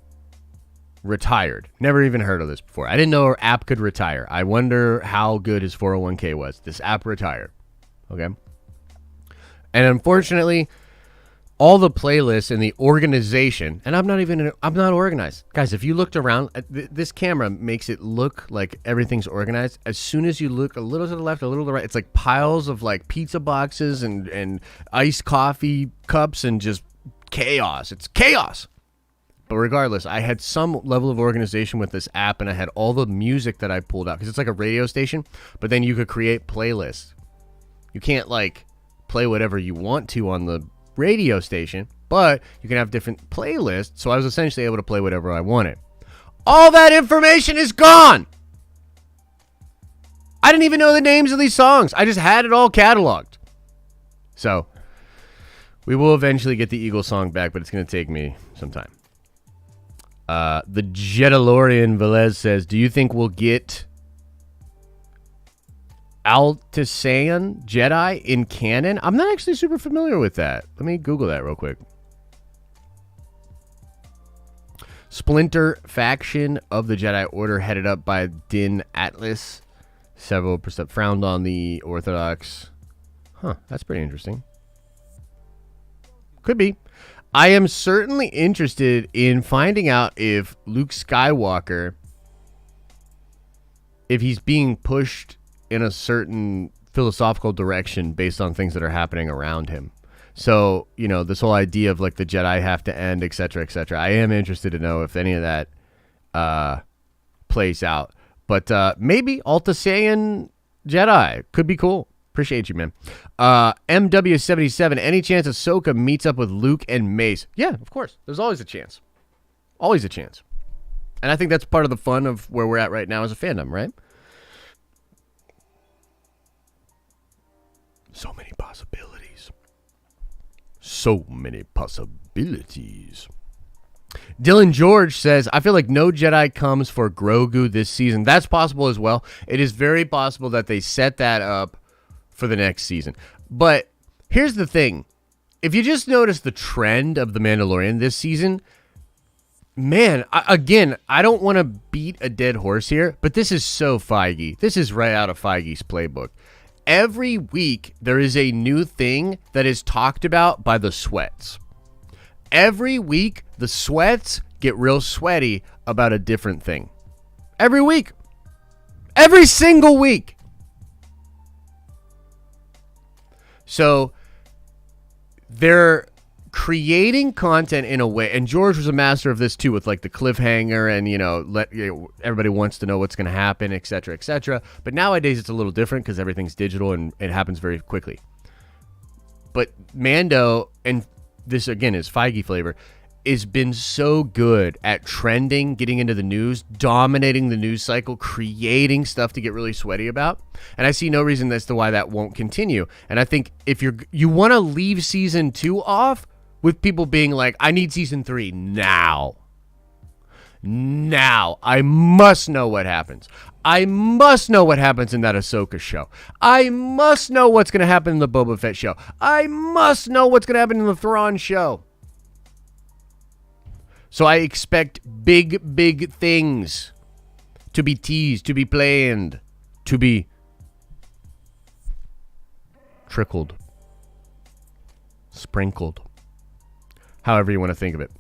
retired. Never even heard of this before. I didn't know our app could retire. I wonder how good his 401k was. This app retired. Okay. And unfortunately, all the playlists and the organization, and I'm not organized. Guys, if you looked around, this camera makes it look like everything's organized. As soon as you look a little to the left, a little to the right, it's like piles of like pizza boxes and iced coffee cups and just chaos. It's chaos. But regardless, I had some level of organization with this app, and I had all the music that I pulled out, because it's like a radio station, but then you could create playlists. You can't like play whatever you want to on the radio station, but you can have different playlists, so I was essentially able to play whatever I wanted. All that information is gone! I didn't even know the names of these songs. I just had it all cataloged. So we will eventually get the Eagle song back, but it's going to take me some time. The Jedalorian Velez says, do you think we'll get Altissan Jedi in canon? I'm not actually super familiar with that. Let me Google that real quick. Splinter faction of the Jedi Order headed up by Din Atlas. Several percent frowned on the Orthodox. Huh, that's pretty interesting. Could be. I am certainly interested in finding out if Luke Skywalker, if he's being pushed in a certain philosophical direction based on things that are happening around him. So, you know, this whole idea of like the Jedi have to end, etc., etc. I am interested to know if any of that plays out. But maybe Altissan Jedi could be cool. Appreciate you, man. MW77, any chance Ahsoka meets up with Luke and Mace? Yeah, of course. There's always a chance. Always a chance. And I think that's part of the fun of where we're at right now as a fandom, right? So many possibilities. So many possibilities. Dylan George says, I feel like no Jedi comes for Grogu this season. That's possible as well. It is very possible that they set that up for the next season. But here's the thing. If you just notice the trend of The Mandalorian this season, man, I don't want to beat a dead horse here, but this is so Feige. This is right out of Feige's playbook. Every week, there is a new thing that is talked about by the sweats. Every week, the sweats get real sweaty about a different thing. Every week. Every single week. So they're creating content in a way, and George was a master of this too, with like the cliffhanger and, everybody wants to know what's going to happen, et cetera, et cetera. But nowadays it's a little different because everything's digital and it happens very quickly. But Mando, and this again is Feige flavor, has been so good at trending, getting into the news, dominating the news cycle, creating stuff to get really sweaty about. And I see no reason as to why that won't continue. And I think if you want to leave season 2 off with people being like, I need season 3 now. Now. I must know what happens. I must know what happens in that Ahsoka show. I must know what's going to happen in the Boba Fett show. I must know what's going to happen in the Thrawn show. So I expect big, big things to be teased, to be planned, to be trickled, sprinkled, however you want to think of it.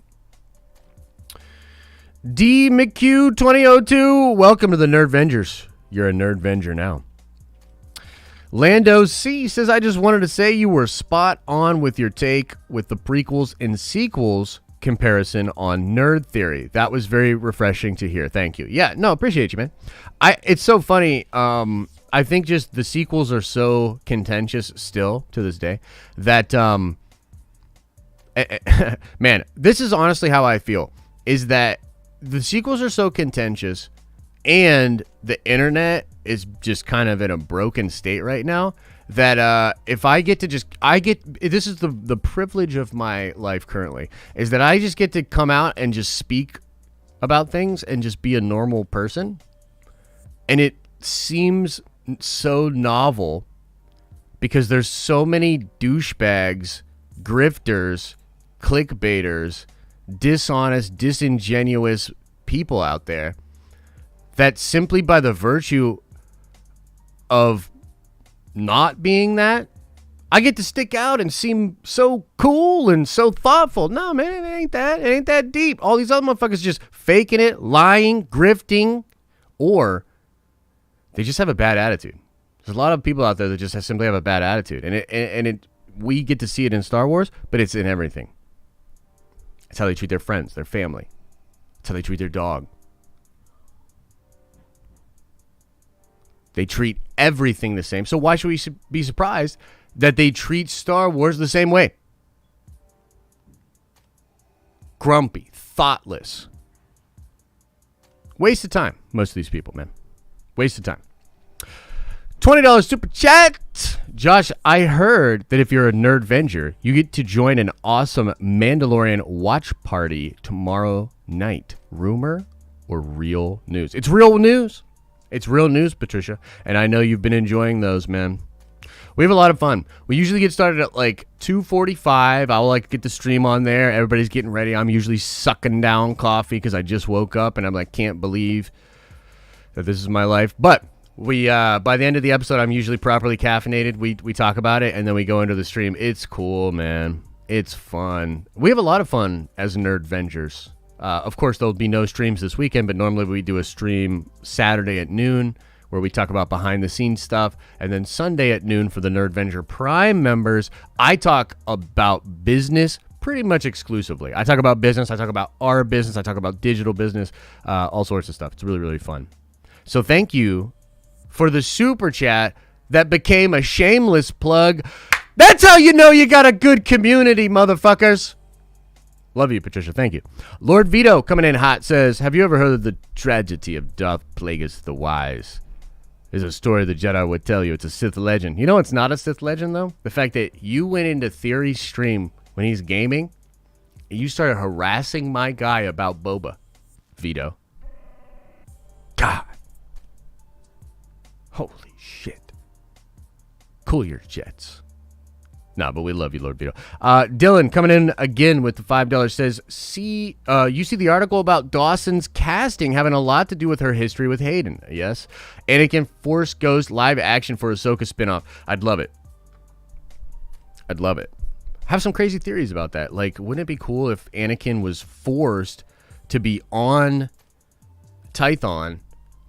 D McHugh 2002, welcome to the Nerd Vengers. You're a Nerd Venger now. Lando C says, I just wanted to say you were spot on with your take with the prequels and sequels comparison on Nerd Theory. That was very refreshing to hear. Thank you. Yeah, no, appreciate you, man. It's so funny. I think just the sequels are so contentious still to this day that, man, this is honestly how I feel, is that the sequels are so contentious and the internet is just kind of in a broken state right now that if I get to this is the privilege of my life currently, is that I just get to come out and just speak about things and just be a normal person. And it seems so novel because there's so many douchebags, grifters, clickbaiters, dishonest, disingenuous people out there that simply by the virtue of not being that, I get to stick out and seem so cool and so thoughtful. No, man, it ain't that. It ain't that deep. All these other motherfuckers just faking it, lying, grifting, or they just have a bad attitude. There's a lot of people out there that just simply have a bad attitude, and we get to see it in Star Wars, but it's in everything. It's how they treat their friends, their family. It's how they treat their dog. They treat everything the same. So why should we be surprised that they treat Star Wars the same way? Grumpy, thoughtless. Waste of time, most of these people, man. Waste of time. $20 super chat. Josh, I heard that if you're a Nerdvenger, you get to join an awesome Mandalorian watch party tomorrow night. Rumor or real news? It's real news. It's real news, Patricia. And I know you've been enjoying those, man. We have a lot of fun. We usually get started at like 2:45. I'll like get the stream on there. Everybody's getting ready. I'm usually sucking down coffee because I just woke up and I'm like, can't believe that this is my life. But we by the end of the episode, I'm usually properly caffeinated. We talk about it and then we go into the stream. It's cool, man. It's fun. We have a lot of fun as Nerdvengers. Of course, there'll be no streams this weekend, but normally we do a stream Saturday at noon where we talk about behind-the-scenes stuff, and then Sunday at noon for the Nerdvenger Prime members, I talk about business pretty much exclusively. I talk about business, I talk about our business, I talk about digital business, all sorts of stuff. It's really, really fun. So thank you for the super chat that became a shameless plug. That's how you know you got a good community, motherfuckers. Love you, Patricia. Thank you. Lord Vito coming in hot says, have you ever heard of the tragedy of Darth Plagueis the Wise? There's a story the Jedi would tell you. It's a Sith legend. You know it's not a Sith legend, though? The fact that you went into Theory's stream when he's gaming, and you started harassing my guy about Boba. Vito. God. Holy shit. Cool your jets. No, but we love you, Lord Vito. Dylan coming in again with the $5 says, you see the article about Dawson's casting having a lot to do with her history with Hayden. Yes. Anakin Force Ghost live action for Ahsoka spinoff. I'd love it. I'd love it. Have some crazy theories about that. Like, wouldn't it be cool if Anakin was forced to be on Tython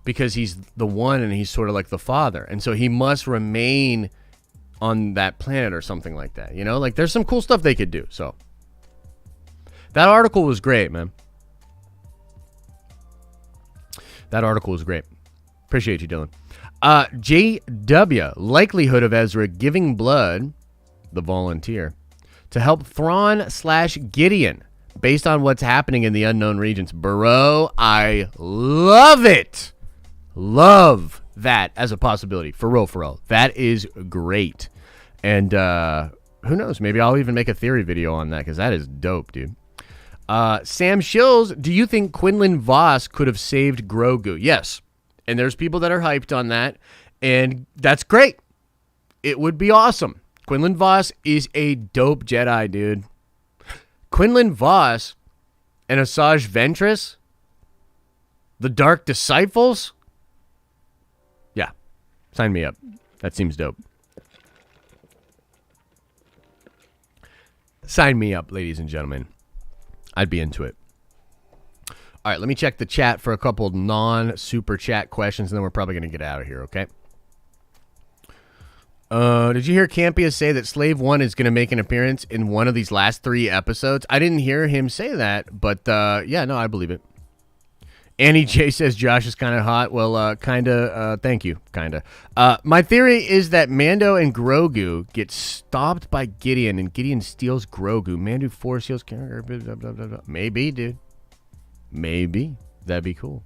because he's the one and he's sort of like the father. And so he must remain on that planet or something like that, you know? Like, there's some cool stuff they could do, so. That article was great, man. That article was great. Appreciate you, Dylan. JW, likelihood of Ezra giving blood, the volunteer, to help Thrawn/Gideon, based on what's happening in the unknown regions. Bro, I love it. Love that as a possibility. For real, for real. That is great. And who knows? Maybe I'll even make a theory video on that because that is dope, dude. Sam Shills, do you think Quinlan Voss could have saved Grogu? Yes. And there's people that are hyped on that. And that's great. It would be awesome. Quinlan Voss is a dope Jedi, dude. Quinlan Voss and Asajj Ventress, the Dark Disciples. Yeah. Sign me up. That seems dope. Sign me up, ladies and gentlemen. I'd be into it. All right, let me check the chat for a couple non-super chat questions, and then we're probably going to get out of here, okay? Did you hear Campia say that Slave 1 is going to make an appearance in one of these last 3 episodes? I didn't hear him say that, but yeah, no, I believe it. Annie J says Josh is kind of hot. Well, kind of. Thank you. Kind of. My theory is that Mando and Grogu get stopped by Gideon, and Gideon steals Grogu. Mando force heals character. Blah, blah, blah, blah. Maybe, dude. Maybe. That'd be cool.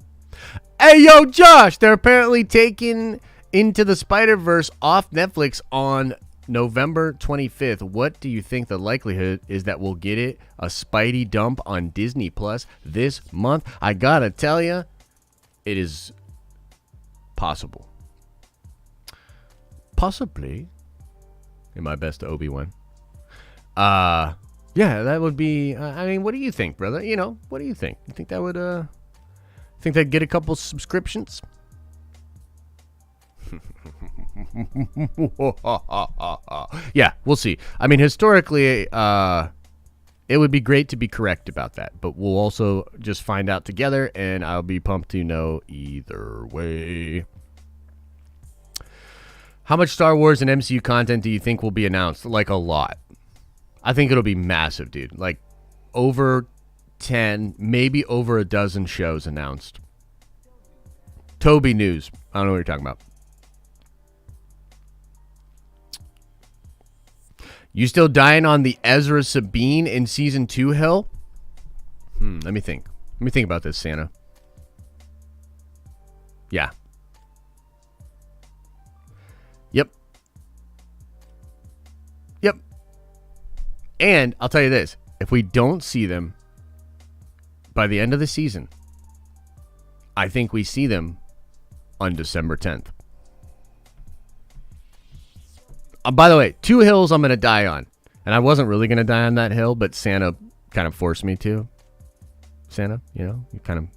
Hey, yo, Josh! They're apparently taking Into the Spider-Verse off Netflix on November 25th. What do you think the likelihood is that we'll get it, a Spidey dump on Disney Plus this month? I gotta tell you, it is possible. Possibly. In my best Obi-Wan. Yeah, that would be, I mean, what do you think, brother? You know, what do you think? You think that would, think they'd get a couple subscriptions? Yeah, we'll see. I mean, historically, it would be great to be correct about that, but we'll also just find out together, and I'll be pumped to know either way. How much Star Wars and MCU content do you think will be announced? Like, a lot. I think it'll be massive, dude. Like, over 10, maybe over a dozen shows announced. Toby News. I don't know what you're talking about. You still dying on the Ezra Sabine in Season 2 hill? Let me think. Let me think about this, Santa. Yeah. Yep. And I'll tell you this. If we don't see them by the end of the season, I think we see them on December 10th. By the way, 2 hills I'm going to die on. And I wasn't really going to die on that hill, but Santa kind of forced me to. Santa, you kind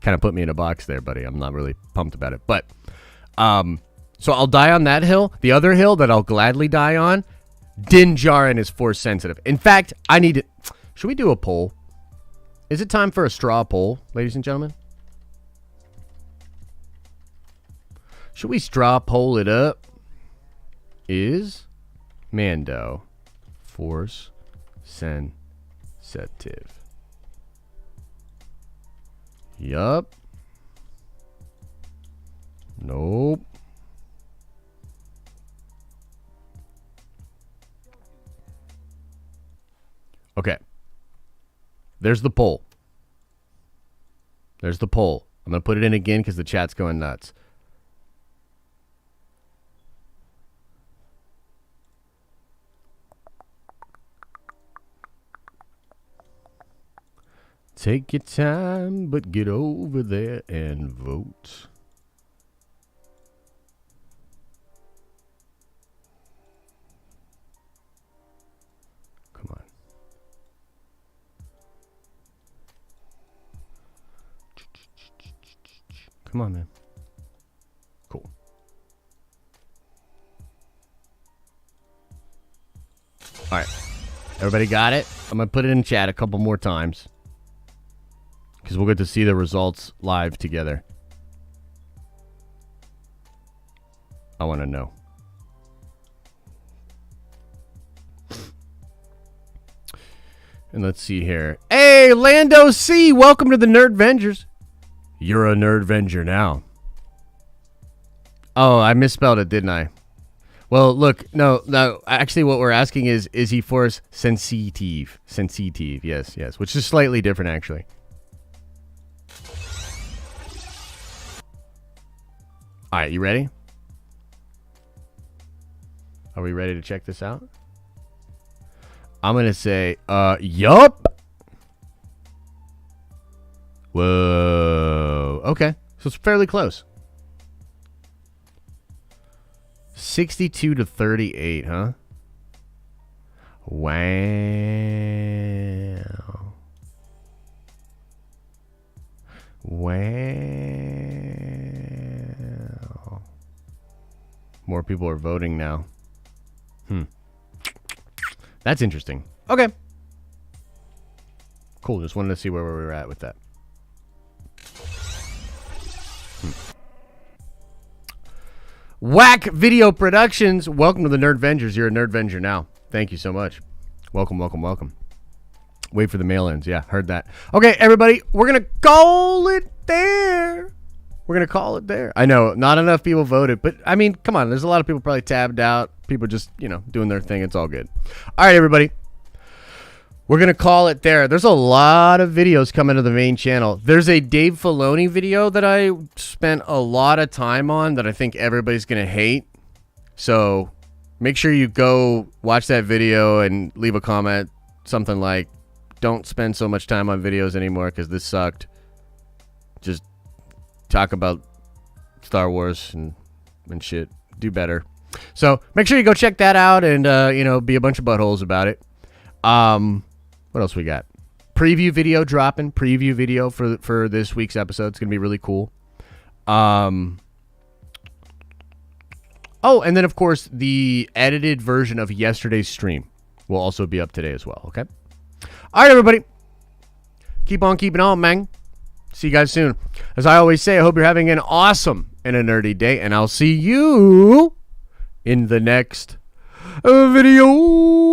of put me in a box there, buddy. I'm not really pumped about it. But, so I'll die on that hill. The other hill that I'll gladly die on, Din Djarin is force sensitive. In fact, I need to... Should we do a poll? Is it time for a straw poll, ladies and gentlemen? Should we straw poll it up? Is Mando force sensitive? Yup. Nope. Okay. There's the poll. There's the poll. I'm going to put it in again because the chat's going nuts. Take your time, but get over there and vote. Come on. Come on, man. Cool. All right. Everybody got it? I'm going to put it in chat a couple more times, because we'll get to see the results live together. I want to know. And let's see here. Hey, Lando C, welcome to the Nerd Vengers. You're a Nerd Venger now. Oh, I misspelled it, didn't I? Well, look, no. Actually, what we're asking is he force sensitive? Sensitive, yes, which is slightly different, actually. All right, you ready? Are we ready to check this out? I'm going to say, yup. Whoa. Okay, so it's fairly close. 62 to 38, huh? Wow. Wow. More people are voting now. That's interesting. Okay. Cool. Just wanted to see where we were at with that. Whack Video Productions. Welcome to the Nerd Vengers. You're a Nerd Venger now. Thank you so much. Welcome. Wait for the mail-ins. Yeah, heard that. Okay, everybody, we're going to call it there. I know, not enough people voted, but, I mean, come on. There's a lot of people probably tabbed out. People just, doing their thing. It's all good. All right, everybody. We're going to call it there. There's a lot of videos coming to the main channel. There's a Dave Filoni video that I spent a lot of time on that I think everybody's going to hate. So make sure you go watch that video and leave a comment. Something like, don't spend so much time on videos anymore because this sucked. Just talk about Star Wars and shit. Do better. So make sure you go check that out and, be a bunch of buttholes about it. What else we got? Preview video dropping. Preview video for this week's episode. It's going to be really cool. Oh, and then, of course, the edited version of yesterday's stream will also be up today as well, okay? All right, everybody. Keep on keeping on, man. See you guys soon. As I always say, I hope you're having an awesome and a nerdy day, and I'll see you in the next video.